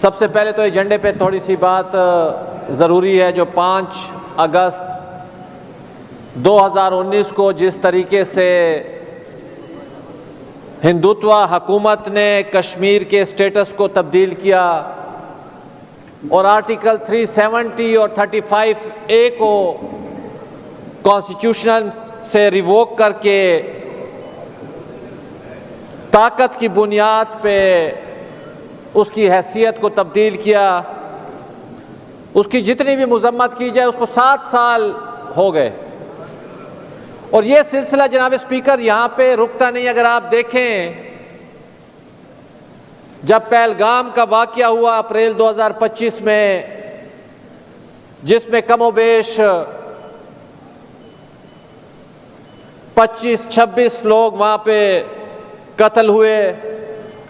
سب سے پہلے تو ایجنڈے پہ تھوڑی سی بات ضروری ہے. جو 5 اگست 2019 کو جس طریقے سے ہندوتوا حکومت نے کشمیر کے سٹیٹس کو تبدیل کیا اور آرٹیکل 370 اور 35A کو کانسٹیٹیوشن سے ریووک کر کے طاقت کی بنیاد پہ اس کی حیثیت کو تبدیل کیا، اس کی جتنی بھی مذمت کی جائے اس کو 7 سال ہو گئے. اور یہ سلسلہ جناب اسپیکر یہاں پہ رکتا نہیں. اگر آپ دیکھیں جب پہلگام کا واقعہ ہوا اپریل 2025 میں، جس میں کم و بیش 25-26 لوگ وہاں پہ قتل ہوئے،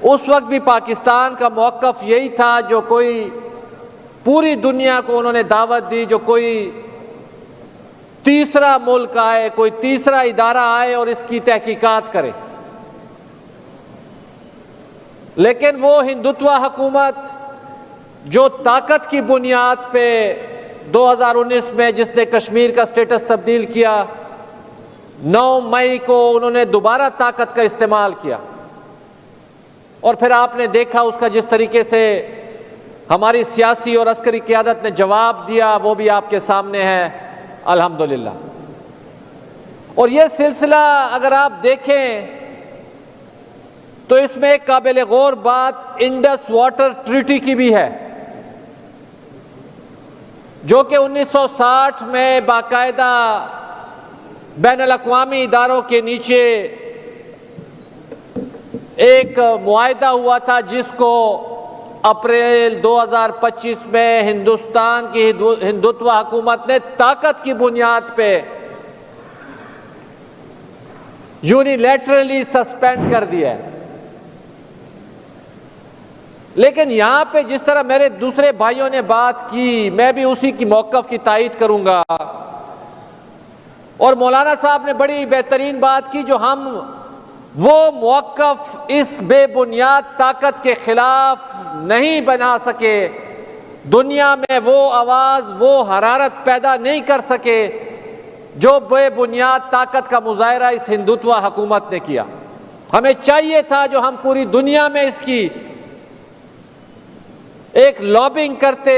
اس وقت بھی پاکستان کا موقف یہی تھا جو کوئی پوری دنیا کو انہوں نے دعوت دی جو کوئی تیسرا ملک آئے، کوئی تیسرا ادارہ آئے اور اس کی تحقیقات کرے. لیکن وہ ہندوتوا حکومت جو طاقت کی بنیاد پہ 2019 میں جس نے کشمیر کا سٹیٹس تبدیل کیا، 9 مئی کو انہوں نے دوبارہ طاقت کا استعمال کیا اور پھر آپ نے دیکھا اس کا جس طریقے سے ہماری سیاسی اور عسکری قیادت نے جواب دیا وہ بھی آپ کے سامنے ہے الحمدللہ. اور یہ سلسلہ اگر آپ دیکھیں تو اس میں ایک قابل غور بات انڈس واٹر ٹریٹی کی بھی ہے جو کہ 1960 میں باقاعدہ بین الاقوامی اداروں کے نیچے ایک معاہدہ ہوا تھا جس کو اپریل 2025 میں ہندوستان کی ہندوتوا حکومت نے طاقت کی بنیاد پہ یونیلیٹرلی سسپینڈ کر دیا ہے. لیکن یہاں پہ جس طرح میرے دوسرے بھائیوں نے بات کی میں بھی اسی کی موقف کی تائید کروں گا، اور مولانا صاحب نے بڑی بہترین بات کی جو ہم وہ موقف اس بے بنیاد طاقت کے خلاف نہیں بنا سکے، دنیا میں وہ آواز وہ حرارت پیدا نہیں کر سکے جو بے بنیاد طاقت کا مظاہرہ اس ہندوتوا حکومت نے کیا. ہمیں چاہیے تھا جو ہم پوری دنیا میں اس کی ایک لابنگ کرتے،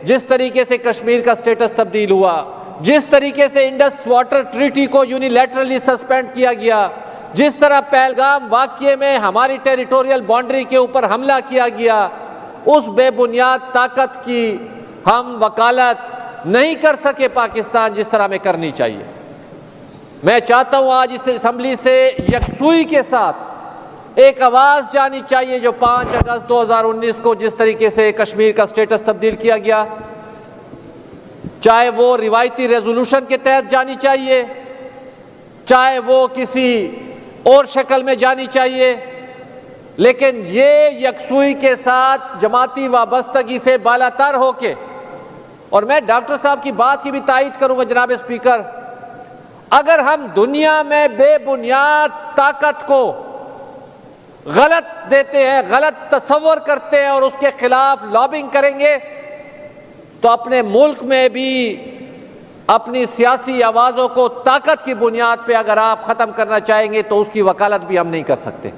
جس طریقے سے کشمیر کا سٹیٹس تبدیل ہوا، جس طریقے سے انڈس واٹر ٹریٹی کو یونیلیٹرلی سسپینڈ کیا گیا، جس طرح پہلگام واقعے میں ہماری ٹیریٹوریل باؤنڈری کے اوپر حملہ کیا گیا، اس بے بنیاد طاقت کی ہم وکالت نہیں کر سکے پاکستان جس طرح ہمیں کرنی چاہیے. میں چاہتا ہوں آج اس اسمبلی سے یکسوئی کے ساتھ ایک آواز جانی چاہیے جو 5 اگست 2019 کو جس طریقے سے کشمیر کا سٹیٹس تبدیل کیا گیا، چاہے وہ روایتی ریزولوشن کے تحت جانی چاہیے، چاہے وہ کسی اور شکل میں جانی چاہیے، لیکن یہ یکسوئی کے ساتھ جماعتی وابستگی سے بالاتر ہو کے، اور میں ڈاکٹر صاحب کی بات کی بھی تائید کروں گا جناب اسپیکر، اگر ہم دنیا میں بے بنیاد طاقت کو غلط دیتے ہیں، غلط تصور کرتے ہیں اور اس کے خلاف لابنگ کریں گے تو اپنے ملک میں بھی اپنی سیاسی آوازوں کو طاقت کی بنیاد پہ اگر آپ ختم کرنا چاہیں گے تو اس کی وکالت بھی ہم نہیں کر سکتے.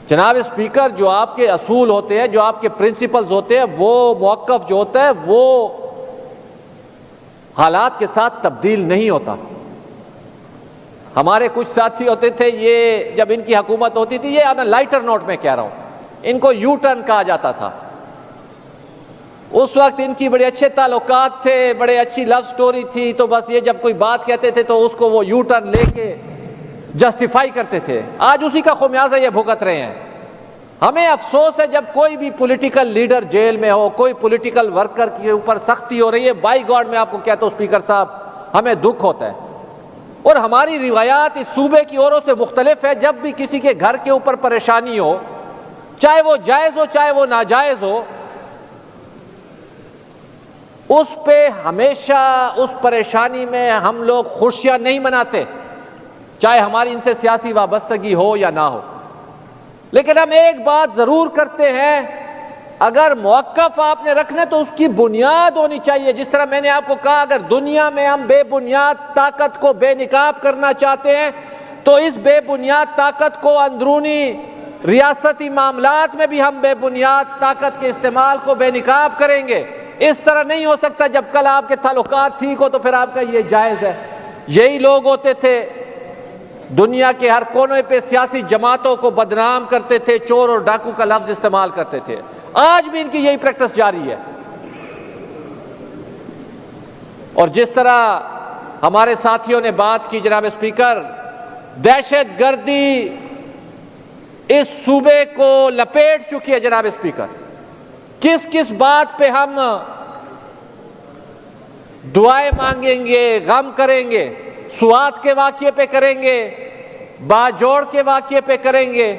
جناب اسپیکر، جو آپ کے اصول ہوتے ہیں، جو آپ کے پرنسپلز ہوتے ہیں، وہ موقف جو ہوتا ہے وہ حالات کے ساتھ تبدیل نہیں ہوتا. ہمارے کچھ ساتھی ہوتے تھے، یہ جب ان کی حکومت ہوتی تھی، یہ لائٹر نوٹ میں کہہ رہا ہوں، ان کو یو ٹرن کہا جاتا تھا. اس وقت ان کی بڑے اچھے تعلقات تھے، بڑے اچھی لو سٹوری تھی، تو بس یہ جب کوئی بات کہتے تھے تو اس کو وہ یو ٹرن لے کے جسٹیفائی کرتے تھے. آج اسی کا خمیازہ یہ بھگت رہے ہیں. ہمیں افسوس ہے جب کوئی بھی پولیٹیکل لیڈر جیل میں ہو، کوئی پولیٹیکل ورکر کے اوپر سختی ہو رہی ہے، بائی گاڈ میں آپ کو کہتا ہوں اسپیکر صاحب، ہمیں دکھ ہوتا ہے. اور ہماری روایات اس صوبے کی اوروں سے مختلف ہے. جب بھی کسی کے گھر کے اوپر پریشانی ہو، چاہے وہ جائز ہو چاہے وہ ناجائز ہو، اس پہ ہمیشہ اس پریشانی میں ہم لوگ خوشیاں نہیں مناتے، چاہے ہماری ان سے سیاسی وابستگی ہو یا نہ ہو. لیکن ہم ایک بات ضرور کرتے ہیں، اگر موقف آپ نے رکھنا تو اس کی بنیاد ہونی چاہیے. جس طرح میں نے آپ کو کہا، اگر دنیا میں ہم بے بنیاد طاقت کو بے نقاب کرنا چاہتے ہیں تو اس بے بنیاد طاقت کو اندرونی ریاستی معاملات میں بھی ہم بے بنیاد طاقت کے استعمال کو بے نقاب کریں گے. اس طرح نہیں ہو سکتا جب کل آپ کے تعلقات ٹھیک ہو تو پھر آپ کا یہ جائز ہے. یہی لوگ ہوتے تھے دنیا کے ہر کونے پہ سیاسی جماعتوں کو بدنام کرتے تھے، چور اور ڈاکو کا لفظ استعمال کرتے تھے. آج بھی ان کی یہی پریکٹس جاری ہے. اور جس طرح ہمارے ساتھیوں نے بات کی جناب اسپیکر، دہشت گردی اس صوبے کو لپیٹ چکی ہے. جناب اسپیکر، کس کس بات پہ ہم دعائیں مانگیں گے، غم کریں گے؟ سوات کے واقعے پہ کریں گے، باجوڑ کے واقعے پہ کریں گے،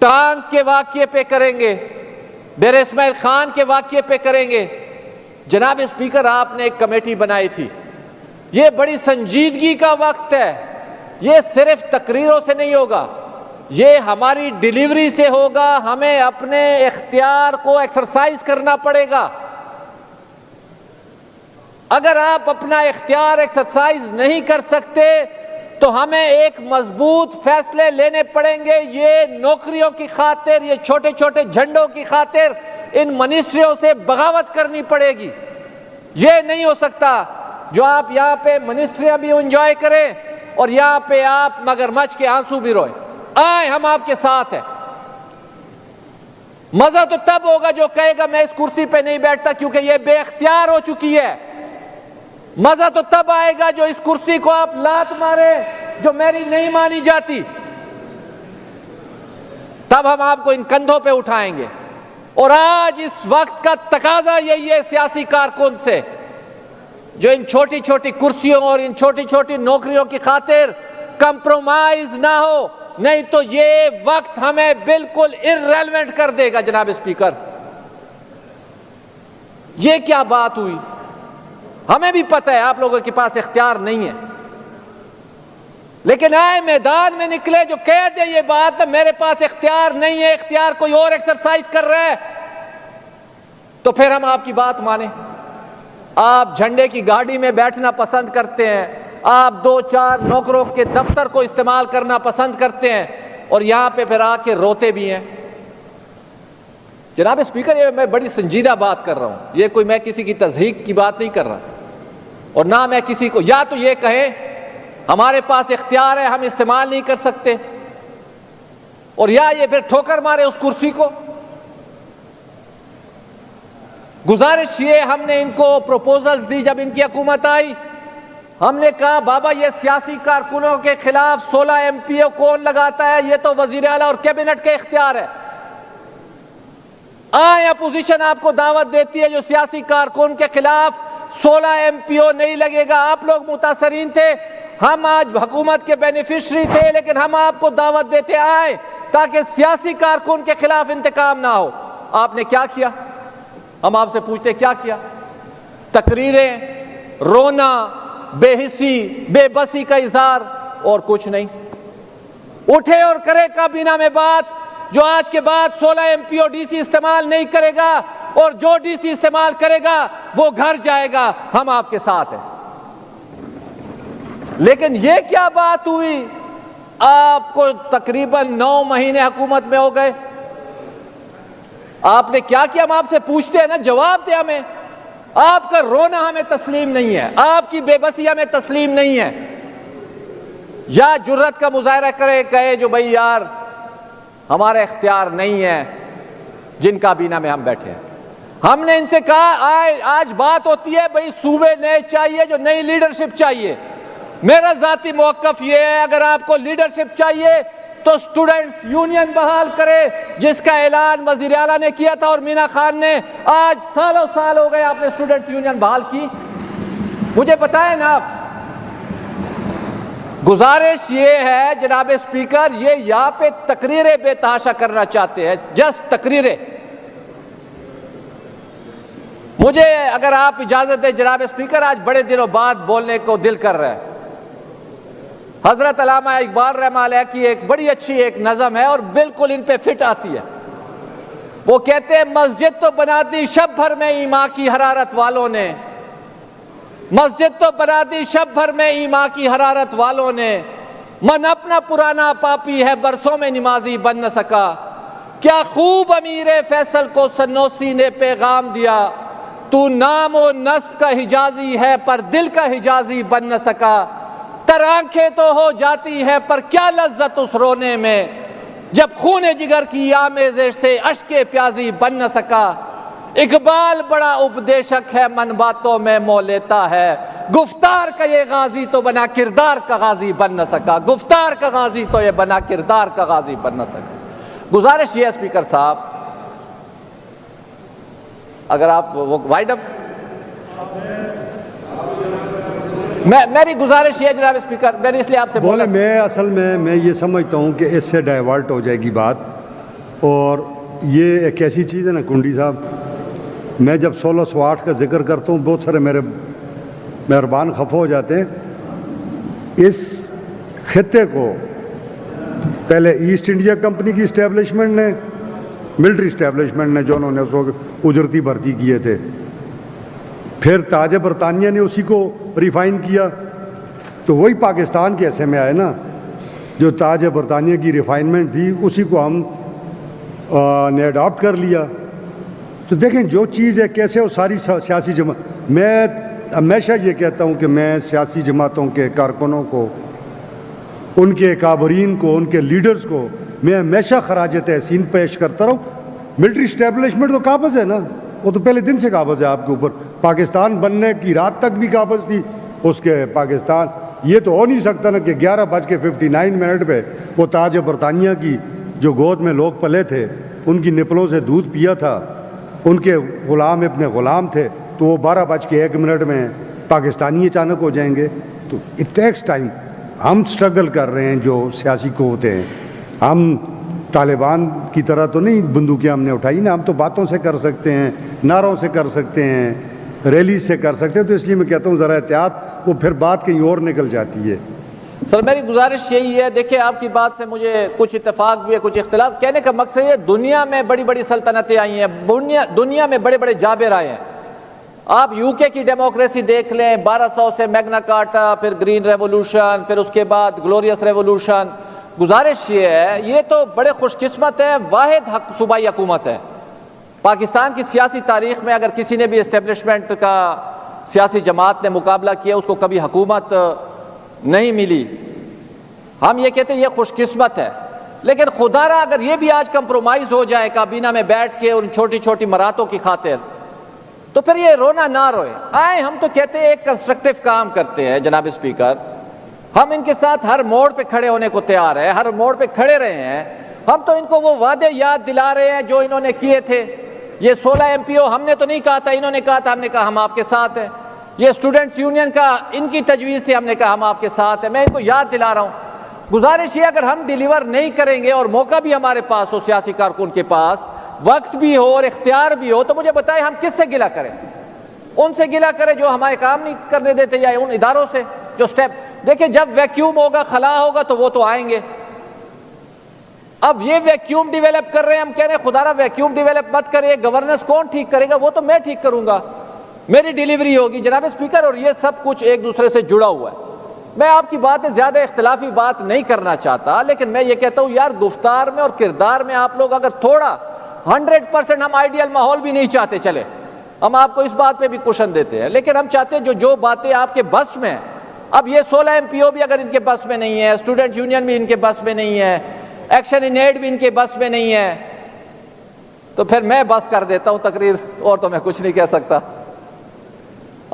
ٹانگ کے واقعے پہ کریں گے، ڈیر اسماعیل خان کے واقعے پہ کریں گے. جناب اسپیکر، آپ نے ایک کمیٹی بنائی تھی. یہ بڑی سنجیدگی کا وقت ہے. یہ صرف تقریروں سے نہیں ہوگا، یہ ہماری ڈیلیوری سے ہوگا. ہمیں اپنے اختیار کو ایکسرسائز کرنا پڑے گا. اگر آپ اپنا اختیار ایکسرسائز نہیں کر سکتے تو ہمیں ایک مضبوط فیصلے لینے پڑیں گے. یہ نوکریوں کی خاطر، یہ چھوٹے چھوٹے جھنڈوں کی خاطر ان منسٹریوں سے بغاوت کرنی پڑے گی. یہ نہیں ہو سکتا جو آپ یہاں پہ منسٹریاں بھی انجوائے کریں اور یہاں پہ آپ مگرمچھ کے آنسو بھی روئیں. آئیں، ہم آپ کے ساتھ ہیں. مزہ تو تب ہوگا جو کہے گا میں اس کرسی پہ نہیں بیٹھتا کیونکہ یہ بے اختیار ہو چکی ہے. مزہ تو تب آئے گا جو اس کرسی کو آپ لات مارے جو میری نہیں مانی جاتی. تب ہم آپ کو ان کندھوں پہ اٹھائیں گے. اور آج اس وقت کا تقاضا یہی ہے سیاسی کارکن سے، جو ان چھوٹی چھوٹی کرسیوں اور ان چھوٹی چھوٹی نوکریوں کی خاطر کمپرومائز نہ ہو، نہیں تو یہ وقت ہمیں بالکل ارریلیونٹ کر دے گا. جناب اسپیکر، یہ کیا بات ہوئی؟ ہمیں بھی پتہ ہے آپ لوگوں کے پاس اختیار نہیں ہے، لیکن آئے میدان میں نکلے جو کہہ دے یہ بات میرے پاس اختیار نہیں ہے، اختیار کوئی اور ایکسرسائز کر رہا ہے، تو پھر ہم آپ کی بات مانیں. آپ جھنڈے کی گاڑی میں بیٹھنا پسند کرتے ہیں، آپ 2-4 نوکروں کے دفتر کو استعمال کرنا پسند کرتے ہیں اور یہاں پہ پھر آ کے روتے بھی ہیں. جناب اسپیکر، یہ میں بڑی سنجیدہ بات کر رہا ہوں. یہ کوئی میں کسی کی تضحیک کی بات نہیں کر رہا، اور نہ میں کسی کو یا تو یہ کہیں ہمارے پاس اختیار ہے ہم استعمال نہیں کر سکتے، اور یا یہ پھر ٹھوکر مارے اس کرسی کو. گزارش یہ ہم نے ان کو پروپوزلز دی جب ان کی حکومت آئی. ہم نے کہا بابا یہ سیاسی کارکنوں کے خلاف 16 MP کون لگاتا ہے؟ یہ تو وزیر اعلیٰ اور کیبنٹ کا اختیار ہے. آئیں، اپوزیشن آپ کو دعوت دیتی ہے جو سیاسی کارکن کے خلاف 16 MP نہیں لگے گا. آپ لوگ متاثرین تھے، ہم آج حکومت کے بینیفیشری تھے، لیکن ہم آپ کو دعوت دیتے آئیں تاکہ سیاسی کارکن کے خلاف انتقام نہ ہو. آپ نے کیا کیا؟ ہم آپ سے پوچھتے کیا کیا؟ تقریریں، رونا، بے حسی، بے بسی کا اظہار، اور کچھ نہیں. اٹھے اور کرے کابینہ میں بات جو آج کے بعد 16 MP اور DC استعمال نہیں کرے گا، اور جو DC استعمال کرے گا وہ گھر جائے گا. ہم آپ کے ساتھ ہیں. لیکن یہ کیا بات ہوئی؟ آپ کو تقریباً 9 مہینے حکومت میں ہو گئے. آپ نے کیا کیا؟ ہم آپ سے پوچھتے ہیں نا، جواب دے ہمیں. آپ کا رونا ہمیں تسلیم نہیں ہے، آپ کی بے بسی ہمیں تسلیم نہیں ہے. یا جرت کا مظاہرہ کرے، کہے جو بھائی یار ہمارا اختیار نہیں ہے جن کابینہ میں ہم بیٹھے ہیں. ہم نے ان سے کہا آج بات ہوتی ہے بھائی صوبے نئے چاہیے، جو نئی لیڈرشپ چاہیے. میرا ذاتی موقف یہ ہے اگر آپ کو لیڈرشپ چاہیے تو سٹوڈنٹس یونین بحال کرے، جس کا اعلان وزیر اعلیٰ نے کیا تھا اور مینا خان نے. آج سالوں سال ہو گئے آپ نے سٹوڈنٹ یونین بحال کی. مجھے بتائیں نا آپ. گزارش یہ ہے جناب اسپیکر، یہ یہاں پہ تقریریں بے تحاشا کرنا چاہتے ہیں، جسٹ تقریریں. مجھے اگر آپ اجازت دیں جناب اسپیکر، آج بڑے دنوں بعد بولنے کو دل کر رہا ہے. حضرت علامہ اقبال رحمہ اللہ کی ایک بڑی اچھی ایک نظم ہے اور بالکل ان پہ فٹ آتی ہے. وہ کہتے ہیں مسجد تو بنا دی شب بھر میں ایمان کی حرارت والوں نے، مسجد تو بنا دی شب بھر میں ایمان کی حرارت والوں نے، من اپنا پرانا پاپی ہے برسوں میں نمازی بن نہ سکا. کیا خوب امیر فیصل کو سنوسی نے پیغام دیا، تو نام و نسب کا حجازی ہے پر دل کا حجازی بن نہ سکا. تر آنکھیں تو ہو جاتی ہے پر کیا لذت اس رونے میں، جب خون جگر کی آمیزش سے اشک پیازی بن نہ سکا. اقبال بڑا اپدیشک ہے من باتوں میں مو لیتا ہے، گفتار کا یہ غازی تو بنا کردار کا غازی بن نہ سکا. گفتار کا غازی تو یہ بنا کردار کا غازی بن نہ سکا. گزارش یہ ہے اسپیکر صاحب، اگر آپ وہ وائڈ اپ، میری گزارش یہ ہے جناب اسپیکر، میں نے اس لیے آپ سے بولا. میں اصل میں یہ سمجھتا ہوں کہ اس سے ڈائیورٹ ہو جائے گی بات، اور یہ ایک ایسی چیز ہے نا کنڈی صاحب، میں جب 1608 کا ذکر کرتا ہوں بہت سارے میرے مہربان خفا ہو جاتے ہیں. اس خطے کو پہلے ایسٹ انڈیا کمپنی کی اسٹیبلشمنٹ نے، ملٹری اسٹیبلشمنٹ نے، جو انہوں نے اس وقت اجرتی بھرتی کیے تھے، پھر تاج برطانیہ نے اسی کو ریفائن کیا، تو وہی پاکستان کے ایسے میں آئے نا، جو تاج برطانیہ کی ریفائنمنٹ تھی اسی کو ہم نے اڈاپٹ کر لیا. تو دیکھیں جو چیز ہے کیسے وہ ساری سیاسی جماعت، میں ہمیشہ یہ کہتا ہوں کہ میں سیاسی جماعتوں کے کارکنوں کو، ان کے کابرین کو، ان کے لیڈرز کو میں ہمیشہ خراج تحسین پیش کرتا رہوں. ملٹری اسٹیبلشمنٹ تو قابض ہے نا، وہ تو پہلے دن سے قابض ہے آپ کے اوپر. پاکستان بننے کی رات تک بھی قابض تھی اس کے پاکستان. یہ تو ہو نہیں سکتا نا کہ 11:59 پہ وہ تاج برطانیہ کی جو گود میں لوگ پلے تھے، ان کی نپلوں سے دودھ پیا تھا، ان کے غلام اپنے غلام تھے، تو وہ 12:01 میں پاکستانی اچانک ہو جائیں گے. تو اٹ ٹیکس ٹائم. ہم سٹرگل کر رہے ہیں جو سیاسی قوتیں ہیں. ہم طالبان کی طرح تو نہیں بندوقیں ہم نے اٹھائی نا، ہم تو باتوں سے کر سکتے ہیں، نعروں سے کر سکتے ہیں، ریلی سے کر سکتے ہیں. تو اس لیے میں کہتا ہوں ذرا احتیاط، وہ پھر بات کہیں اور نکل جاتی ہے. سر میری گزارش یہی ہے، دیکھیں آپ کی بات سے مجھے کچھ اتفاق بھی ہے کچھ اختلاف. کہنے کا مقصد یہ، دنیا میں بڑی بڑی سلطنتیں آئی ہیں، دنیا میں بڑے بڑے جابر آئے ہیں. آپ یو کے کی ڈیموکریسی دیکھ لیں، 1200 سے میگنا کارٹا، پھر گرین ریولوشن، پھر اس کے بعد گلوریس ریولوشن. گزارش یہ ہے، یہ تو بڑے خوش قسمت ہے، واحد صوبائی حکومت ہے. پاکستان کی سیاسی تاریخ میں اگر کسی نے بھی اسٹیبلشمنٹ کا سیاسی جماعت نے مقابلہ کیا، اس کو کبھی حکومت نہیں ملی. ہم یہ کہتے ہیں یہ خوش قسمت ہے. لیکن خدا را اگر یہ بھی آج کمپرومائز ہو جائے کابینہ میں بیٹھ کے ان چھوٹی چھوٹی مراتوں کی خاطر، تو پھر یہ رونا نہ روئے. ہم تو کہتے ہیں ایک کنسٹرکٹیو کام کرتے ہیں جناب اسپیکر، ہم ان کے ساتھ ہر موڑ پہ کھڑے ہونے کو تیار ہیں، ہر موڑ پہ کھڑے رہے ہیں. ہم تو ان کو وہ وعدے یاد دلا رہے ہیں جو انہوں نے کیے تھے. یہ 16 MPO ہم نے تو نہیں کہا تھا، انہوں نے کہا تھا، ہم نے کہا ہم آپ کے ساتھ ہیں. یہ اسٹوڈنٹس یونین کا ان کی تجویز تھی، ہم نے کہا ہم آپ کے ساتھ ہیں. میں ان کو یاد دلا رہا ہوں. گزارش یہ اگر ہم ڈیلیور نہیں کریں گے اور موقع بھی ہمارے پاس ہو، سیاسی کارکن کے پاس وقت بھی ہو اور اختیار بھی ہو، تو مجھے بتائیں ہم کس سے گلہ کریں؟ ان سے گلہ کریں جو ہمارے کام نہیں کرنے دیتے، یا ان اداروں سے جو سٹیپ. دیکھیں جب ویکیوم ہوگا، خلا ہوگا، تو وہ تو آئیں گے. اب یہ ویکیوم ڈیولپ کر رہے ہیں، ہم کہہ رہے ہیں خدا را ویکیوم ڈیولپ مت کرے، گورننس کون ٹھیک کرے گا؟ وہ تو میں ٹھیک کروں گا، میری ڈیلیوری ہوگی جناب اسپیکر. اور یہ سب کچھ ایک دوسرے سے جڑا ہوا ہے. میں آپ کی باتیں زیادہ اختلافی بات نہیں کرنا چاہتا، لیکن میں یہ کہتا ہوں یار گفتار میں اور کردار میں آپ لوگ اگر تھوڑا 100%، ہم آئیڈیل ماحول بھی نہیں چاہتے، چلے ہم آپ کو اس بات پہ بھی کوشن دیتے ہیں، لیکن ہم چاہتے ہیں جو باتیں آپ کے بس میں. اب یہ 16 MPO بھی اگر ان کے بس میں نہیں ہے، اسٹوڈنٹ یونین بھی ان کے بس میں نہیں ہے، ایکشن ان ایڈ بھی ان کے بس میں نہیں ہے، تو پھر میں بس کر دیتا ہوں تقریر، اور تو میں کچھ نہیں کہہ سکتا.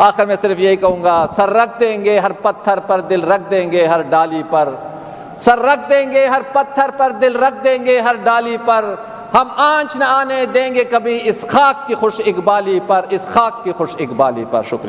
آخر میں صرف یہی کہوں گا، سر رکھ دیں گے ہر پتھر پر، دل رکھ دیں گے ہر ڈالی پر. سر رکھ دیں گے ہر پتھر پر، دل رکھ دیں گے ہر ڈالی پر. ہم آنچ نہ آنے دیں گے کبھی اس خاک کی خوش اقبالی پر، اس خاک کی خوش اقبالی پر. شکریہ.